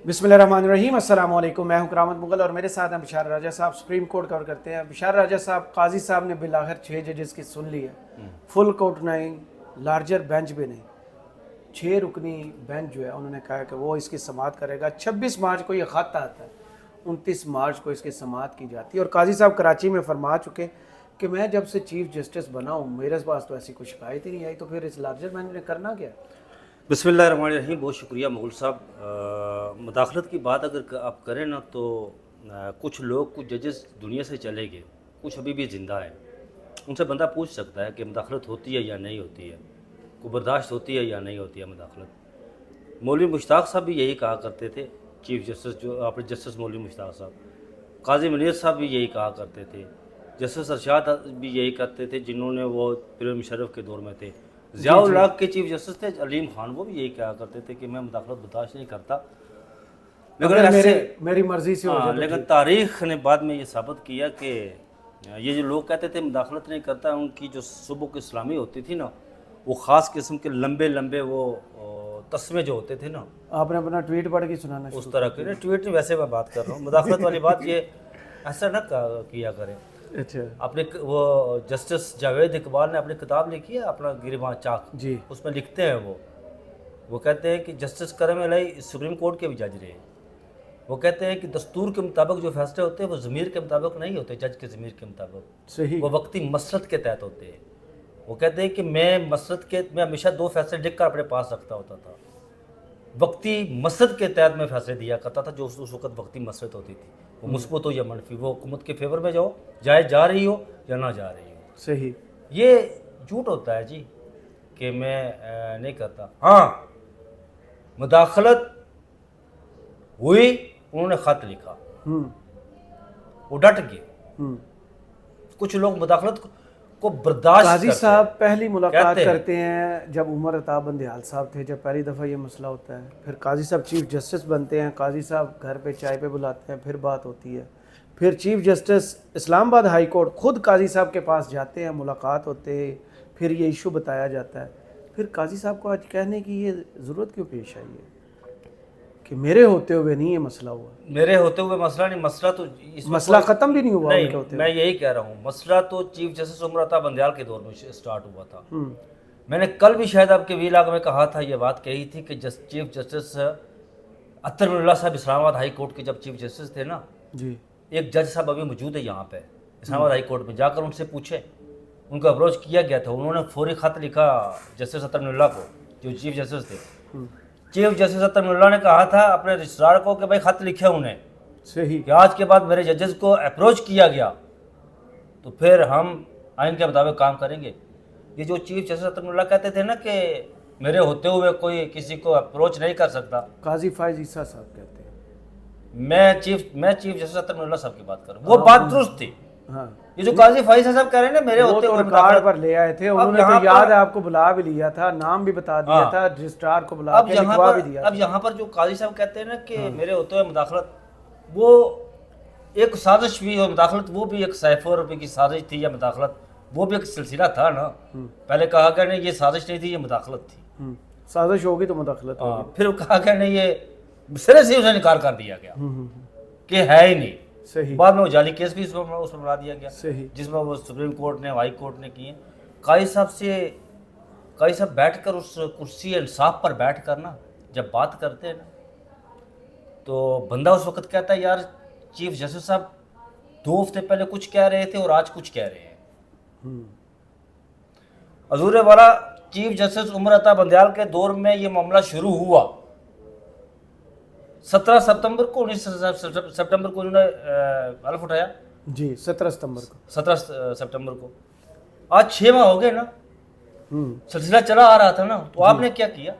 बिस्मिल्लाहिर्रहमानिर्रहीम। अस्सलाम वालेकुम। मैं हूं करामत मुगल और मेरे साथ हैं बिशार राजा साहब। सुप्रीम कोर्ट कवर करते हैं। बिशार राजा साहब, काजी साहब ने बिल आखिर 6 जजेस की सुन ली है। फुल कोर्ट नहीं, लार्जर बेंच भी नहीं, 6 रुकनी बेंच जो है उन्होंने कहा कि वो इसकी समाअत करेगा। 26 मार्च को ये ख़त आता है, 29 मार्च को इसकी समाअत की जाती है। और काजी साहब कराची में फरमा चुके कि मैं जब से चीफ जस्टिस बना हूँ मेरे पास तो ऐसी कोई शिकायत ही नहीं आई, तो फिर इस लार्जर बेंच ने करना क्या? बिस्मिल्लाहिर्रहमानिर्रहीम। बहुत शुक्रिया मुगल साहब। मुदाखलत की बात अगर आप करें ना तो कुछ लोग, कुछ जजेस दुनिया से चले गए, कुछ अभी भी ज़िंदा हैं। उनसे बंदा पूछ सकता है कि मुदाखलत होती है या नहीं होती है, को बर्दाश्त होती है या नहीं होती है मुदाखलत। मौलवी मुश्ताक साहब भी यही कहा करते थे, चीफ जस्टिस जो अपने जस्टिस मौलवी मुश्ताक साहब, काजी मुनीर साहब भी यही कहा करते थे, जस्टिस अरशाद भी यही करते थे जिन्होंने वो परवेज़ मुशर्रफ के दौर में थे। ज़ियाउल हक के चीफ जस्टिस थे अलीम खान, वो भी यही कहा करते थे कि मैं मुदाखलत बर्दाश्त नहीं करता। लेकिन ऐसे मेरी मर्जी से हो जाए तो लेकिन तारीख ने बाद में ये साबित किया कि ये जो लोग कहते थे मुदाखलत नहीं करता, उनकी जो सुबह की इस्लामी होती थी ना, वो ख़ास किस्म के लंबे लंबे वो तस्मे जो होते थे ना, आपने अपना ट्वीट पढ़ के सुनाना उस तरह के। ट्वीट में वैसे मैं बात कर रहा हूँ, मुदाखलत वाली बात ये ऐसा ना किया करें। अच्छा अपने वो जस्टिस जावेद इकबाल ने अपनी किताब लिखी है अपना गिरबान चाक जी, उसमें लिखते हैं वो कहते हैं कि जस्टिस करम इलाही सुप्रीम कोर्ट के भी जज रहे। वो कहते हैं कि दस्तूर के मुताबिक जो फैसले होते हैं वो ज़मीर के मुताबिक नहीं होते, जज के ज़मीर के मुताबिक, सही। वो वक्ती मसरत के तहत होते हैं। वो कहते हैं कि मैं हमेशा 2 फैसले लिख कर अपने पास रखता होता था। वक्ती मसरत के तहत मैं फैसले दिया करता था, जो उस वक्त वक्ती मसरत होती थी, वो मुस्बत हो या मनफी, वो हुकूमत के फेवर में जाओ, जा रही हो या ना जा रही हो। सही। ये झूठ होता है जी कि मैं नहीं करता। हाँ, मुदाखलत हुई, उन्होंने ख़त लिखा, वो डट गए। कुछ लोग मुदाखलत को बर्दाश्त काजी करते साहब हैं, पहली मुलाकात कहते हैं। करते हैं जब उमर अताब बंदियाल साहब थे, जब पहली दफ़ा ये मसला होता है। फिर काजी साहब चीफ जस्टिस बनते हैं, काजी साहब घर पे चाय पे बुलाते हैं, फिर बात होती है। फिर chief justice Islamabad high court खुद काजी साहब के पास जाते हैं, मुलाकात होते हैं, फिर ये इशू बताया जाता है। फिर काजी साहब को आज कहने की ये ज़रूरत क्यों पेश आई है कि मेरे होते हुए नहीं ये मसला हुआ? मेरे होते हुए मसला नहीं, मसला तो मसला ख़त्म भी नहीं हुआ नहीं, उनके होते मैं यही कह रहा हूँ, मसला तो चीफ जस्टिस उमर अता बंदयाल के दौर में स्टार्ट हुआ था। मैंने कल भी शायद आपके वीलाग में कहा था, ये बात कही थी कि चीफ जस्टिस अत्तर मिनुल्लाह साहब इस्लामाबाद हाई कोर्ट के जब चीफ जस्टिस थे ना जी, एक जज साहब अभी मौजूद है यहाँ पे इस्लामाबाद हाई कोर्ट में, जाकर उनसे पूछे। उनको अप्रोच किया गया था, उन्होंने फौरी ख़त लिखा जस्टिस अत्तर मिनुल्लाह को, जो चीफ जस्टिस थे। चीफ जस्टिस अत्तर मिनुल्लाह ने कहा था अपने रजिस्ट्रार को कि भाई ख़त लिखे उन्हें सही। कि आज के बाद मेरे जजेस को अप्रोच किया गया तो फिर हम आइन के मुताबिक काम करेंगे। ये जो चीफ जस्टिस अत्तर मिनुल्लाह कहते थे ना कि मेरे होते हुए कोई किसी को अप्रोच नहीं कर सकता, काजी फायज ईसा साहब कहते हैं। मैं चीफ जस्टिस अत्तर मिनुल्लाह साहब की बात कर रहा हूँ, वो बात दुरुस्त थी। हाँ, ये जो काजी फाइज साहब कह रहे हैं ना मेरे वो होते तो हुए रिकॉर्ड पर ले आए थे, उन्होंने यहाँ तो याद पर- है आपको बुला भी लिया था, नाम भी बता दिया हाँ। था, रजिस्ट्रार को बुला के लिखवा भी दिया अब था। यहाँ पर जो काजी साहब कहते हैं ना कि मेरे होते हुए मुदाखलत, वो एक साजिश भी, और मुदाखलत वो भी एक सैफों रुपये की साजिश थी, या मुदाखलत वो भी एक सिलसिला था ना। पहले कहा गया नहीं ये साजिश नहीं थी, ये मुदाखलत थी। साजिश होगी तो मुदाखलत होगी। हाँ, फिर कहा गया नहीं, ये सिरे से उसे इनकार कर दिया गया कि है ही नहीं। सही। बाद में वो जाली केस भी उसमें बना दिया गया, सही। जिसमें वो सुप्रीम कोर्ट ने, हाई कोर्ट ने किए। काजी साहब बैठकर उस कुर्सी इंसाफ पर बैठ कर ना जब बात करते हैं ना, तो बंदा उस वक्त कहता है यार चीफ जस्टिस साहब 2 हफ्ते पहले कुछ कह रहे थे और आज कुछ कह रहे हैं। हजूर वाला चीफ जस्टिस उमर अता बंदयाल के दौर में ये मामला शुरू हुआ 17 सितंबर को, 19 सितंबर को उन्होंने हल्फ उठाया जी, 17 सितंबर को। 17 सितंबर को। आज 6 माह हो गए ना, सिलसिला चला आ रहा था ना, तो आपने क्या किया?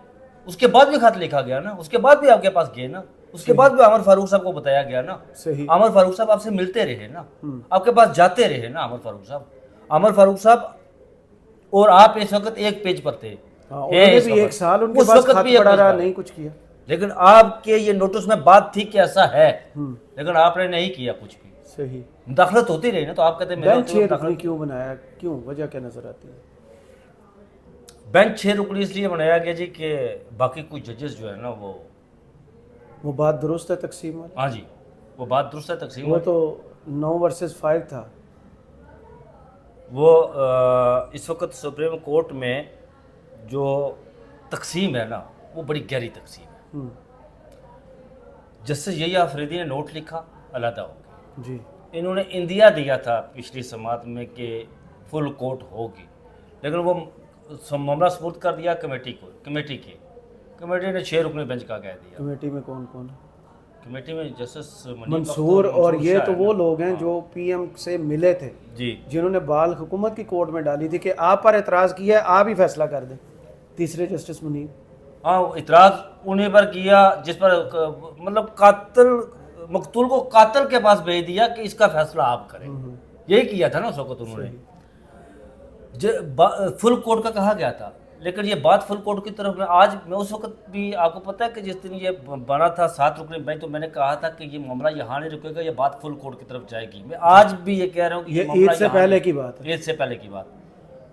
उसके बाद भी खत लिखा गया ना, उसके बाद भी आपके पास गए ना, उसके बाद भी अमर फारूक साहब को बताया गया ना। सही। अमर फारूक साहब आपसे मिलते रहे ना, आपके पास जाते रहे ना। अमर फारूक साहब और आप इस वक्त एक पेज पर थे। हाँ, उन्होंने भी 1 साल उनके पास खत पड़ा रहा, नहीं कुछ किया। लेकिन आपके ये नोटिस में बात थी कि ऐसा है, लेकिन आपने नहीं किया कुछ भी। सही। मुदाखलत होती रही ना, तो आप कहते हैं बेंच 6 रुकनी क्यों बनाया, क्यों, वजह क्या नजर आती है? बेंच 6 रुकनी इसलिए बनाया गया जी कि बाकी कुछ जजेस जो है ना वो वो बात दुरुस्त है तकसीम वाली? हाँ जी, वो बात दुरुस्त है तकसीम वो वाली। तो 9 वर्सेस 5 था। वो इस वक्त सुप्रीम कोर्ट में जो तकसीम है ना, वो बड़ी गहरी तकसीम है। हम्म, जस्टिस यही आफरीदी ने नोट लिखा, अलहदा हो गया। जी। इन्होंने इंदिया दिया था पिछली समात में कि फुल कोर्ट होगी, लेकिन वो मामला सपुर्द कर दिया कमेटी को। कमेटी ने 6 रुकनी बेंच का कह दिया। कमेटी में कौन कौन है? कमेटी में जस्टिस मंसूर और ये शाह तो है वो ना। लोग हैं जो पीएम से मिले थे, जी जिन्होंने बाल हुकूमत की कोर्ट में डाली थी कि आप पर एतराज़ किया है, आप ही फैसला कर दें। तीसरे जस्टिस मुनीर। हाँ, वो इतराज़ उन्हीं पर किया जिस पर मतलब कातिल मकतूल को कातिल के पास भेज दिया कि इसका फैसला आप करें। यही किया था ना उस वक्त उन्होंने। फुल कोर्ट का कहा गया था, लेकिन ये बात फुल कोर्ट की तरफ में आज मैं उस वक्त भी आपको पता है कि जिस दिन ये बना था 7 रुकनी बेंच, तो मैंने कहा था कि ये मामला यहाँ नहीं रुकेगा, ये बात फुल कोर्ट की तरफ जाएगी। मैं आज भी ये कह रहा हूँ कि ये मामला ईद से यहाँ पहले नहीं- की बात है। ईद से पहले की बात।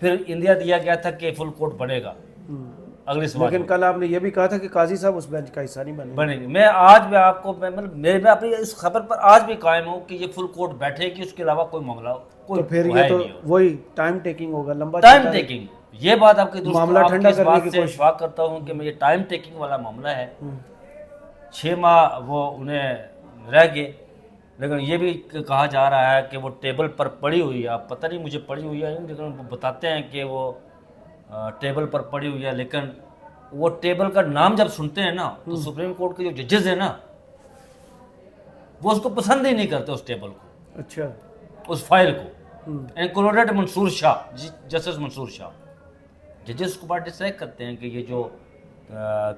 फिर इंदिया दिया गया था कि फुल कोर्ट बनेगा अगली समाज लेकिन कल आपने ये भी कहा था कि काजी साहब उस बेंच का हिस्सा नहीं बने। बनेगी। मैं आज भी आपको मतलब मैं अपनी इस खबर पर आज भी कायम हूँ कि ये फुल कोर्ट बैठेगी, उसके अलावा कोई मामला कोई तो फिर है ये तो नहीं होगा। वही टाइम टेकिंग होगा, लंबा टाइम चलता है। टेकिंग, ये बात आपकी दुरुस्त, मामला आपकी ठंडा इस करने बात की से कोशिश। इत्तेफाक करता हूँ कि ये टाइम टेकिंग वाला मामला है। 6 माह वो उन्हें रह गए, लेकिन ये भी कहा जा रहा है कि वो टेबल पर पड़ी हुई है। आप पता नहीं मुझे पड़ी हुई है, लेकिन वो बताते हैं कि वो टेबल पर पड़ी हुई है, लेकिन वो टेबल का नाम जब सुनते हैं ना, तो सुप्रीम कोर्ट के जो जजेस हैं ना, वो उसको पसंद ही नहीं करते, उस टेबल को, अच्छा। उस फाइल को। Included Mansoor Shah, justice Mansoor Shah. जजेस को बड़ा डिसलाइक करते हैं कि ये जो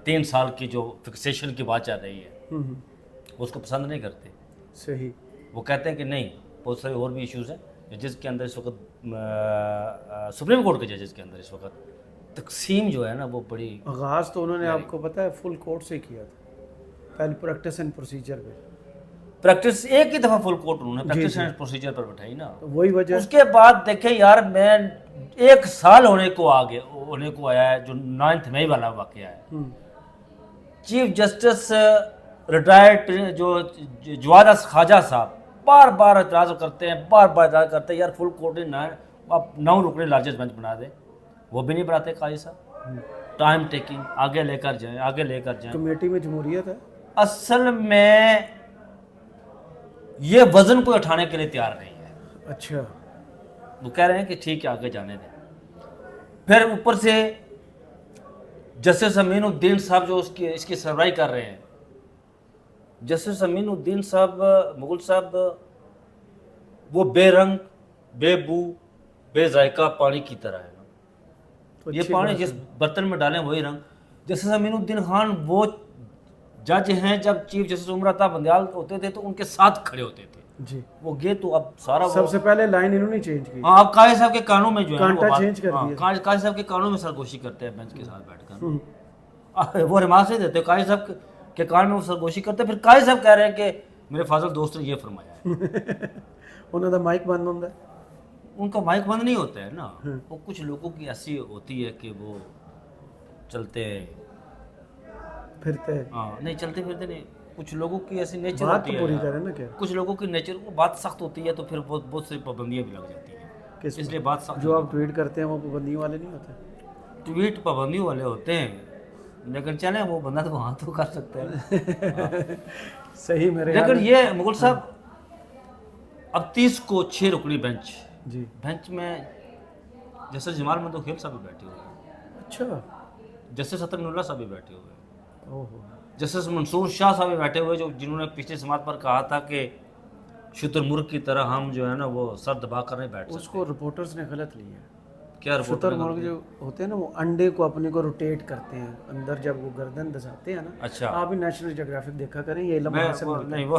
3 साल की जो फिक्सेशन की बात चल रही है, वो उसको पसंद नहीं करते। सही। वो कहते हैं कि नहीं, बहुत सारे और भी इश्यूज़ हैं जजेस के अंदर इस वक्त, सुप्रीम कोर्ट के जजेस के अंदर इस वक्त तकसीम जो है ना, वो बड़ी आगाज़ तो उन्होंने आपको पता है फुल कोर्ट से किया था, पहले प्रैक्टिस एंड प्रोसीजर पे। प्रैक्टिस एक ही दफ़ा फुल कोर्ट उन्होंने प्रैक्टिस एंड प्रोसीजर पर बैठाई ना। तो वही वजह। उसके बाद देखें यार, मैं 1 साल होने को आया है, जो 9 मई वाला वाक़या है। चीफ जस्टिस रिटायर्ड जो जवाद ख्वाजा साहब बार बार एतराज़ करते हैं, यार फुल कोर्ट ने आप 9 रुकने लार्जेस्ट बेंच बना दे। वो भी नहीं बनाते काजी साहब। टाइम टेकिंग, आगे लेकर जाएं। कमेटी में जमहूरियत है। असल में ये वजन को उठाने के लिए तैयार नहीं है। अच्छा। वो कह रहे हैं कि ठीक है, आगे जाने दें। फिर ऊपर से जस्टिस अमीनुद्दीन साहब जो इसकी सरबराही कर रहे हैं, जस्टिस अमीनुद्दीन साहब मुगल साहब, वो बेरंग, बेबू, बेजायका पानी की तरह है। तो ये अच्छी पानी बात जिस है। बर्तन में डालें वही रंग। जस्टिस अमीनुद्दीन खान वो जज हैं, जब चीफ जस्टिस उमर अता बंदयाल होते थे तो उनके साथ खड़े होते थे। जी। वो गए तो अब सारा सबसे पहले लाइन इन्होंने चेंज की। हाँ, अब काजी साहब के कानों में जो है ना, कांटा वो बात- change कर हाँ, दिया। काजी साहब के कानों में सरगोशी करते हैं बेंच के साथ बैठकर। वो रिमार्क नहीं देते, काजी साहब के कान में वो सरगोशी करते हैं। फिर काजी साहब कह रहे हैं कि मेरे फाजल दोस्त ने ये फरमाया है। उन्होंने माइक बंद होता है। उनका माइक बंद नहीं होता है ना। वो कुछ लोगों की ऐसी होती है कि वो चलते फिरते। हाँ नहीं, चलते फिरते नहीं। कुछ लोगों की ऐसी नेचर बात होती तो है पूरी यार। करें ना क्या। कुछ लोगों की नेचर, वो बात सख्त होती है तो फिर बहुत सारी पाबंदियाँ भी लग जाती हैं, किस इसलिए बात सख्त। जो आप ट्वीट करते हैं वो पाबंदी वाले नहीं होते। ट्वीट पाबंदी वाले होते हैं, लेकिन चले वो बंदा तो वहाँ तो कर सकता है। सही मेरे लेकिन ख्याल ये मुगल साहब अब 30 को 6 रुकनी बेंच में। जी। बेंच में जस्टिस जमाल मंदोखेल साहब भी बैठे हुए हैं, अच्छा। जस्टिस अतनुल्लाह साहब भी बैठे हुए हैं, ओहो। जस्टिस मंसूर शाह साहब भी बैठे हुए, जो जिन्होंने पिछले समात पर कहा था कि शुतुरमुर्ग की तरह हम जो है ना वो सर दबा कर नहीं बैठ सकते। उसको रिपोर्टर्स ने गलत लिया। क्या रिपोर्ट? शुतुरमुर्ग जो होते हैं ना, वो अंडे को अपने को रोटेट करते हैं अंदर, जब वो गर्दन दसाते हैं ना। अच्छा, आप भी नेशनल ज्योग्राफिक देखा करें, ये लम्हा मैं हासिल वो मिलता है। नहीं वो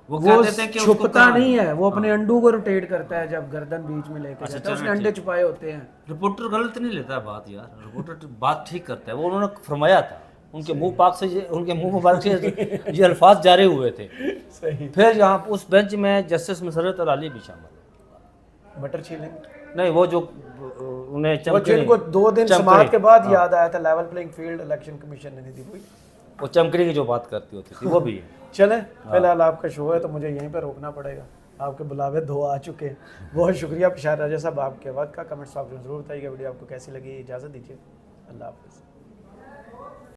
वो वो कहते थे कि उसको छुपता कहाँ- नहीं है, वो अपने अंडों को रोटेट करता है जब गर्दन बीच में लेकर अच्छा, जाता है। उसने चलो, अंडे छुपाए होते हैं। रिपोर्टर गलत नहीं लेता है बात यार, रिपोर्टर बात ठीक करता है। वो उन्होंने फरमाया था, उनके मुंह पाक से उनके मुंह मुबारक से ये अल्फाज जारी हुए थे। सही। फिर यहाँ उस बेंच में जस्टिस मसरत अली भी शामिल। मटर छीलेंगे नहीं, वो जो उन्हें वो चमके जिनको 2 दिन चमके। समात के बाद याद आया था, level playing field election commission ने दी हुई। वो चमकने की जो बात करती होती थी वो भी है। चलें, फिलहाल आपका शो है तो मुझे यहीं पर रोकना पड़ेगा। आपके बुलावे 2 आ चुके हैं। बहुत शुक्रिया बिशार राजा साहब आपके वक्त का। कमेंट्स आप जरूर बताइएगा वीडियो आपको कैसी लगी। इजाज़त दीजिए, अल्लाह हाफ़िज़।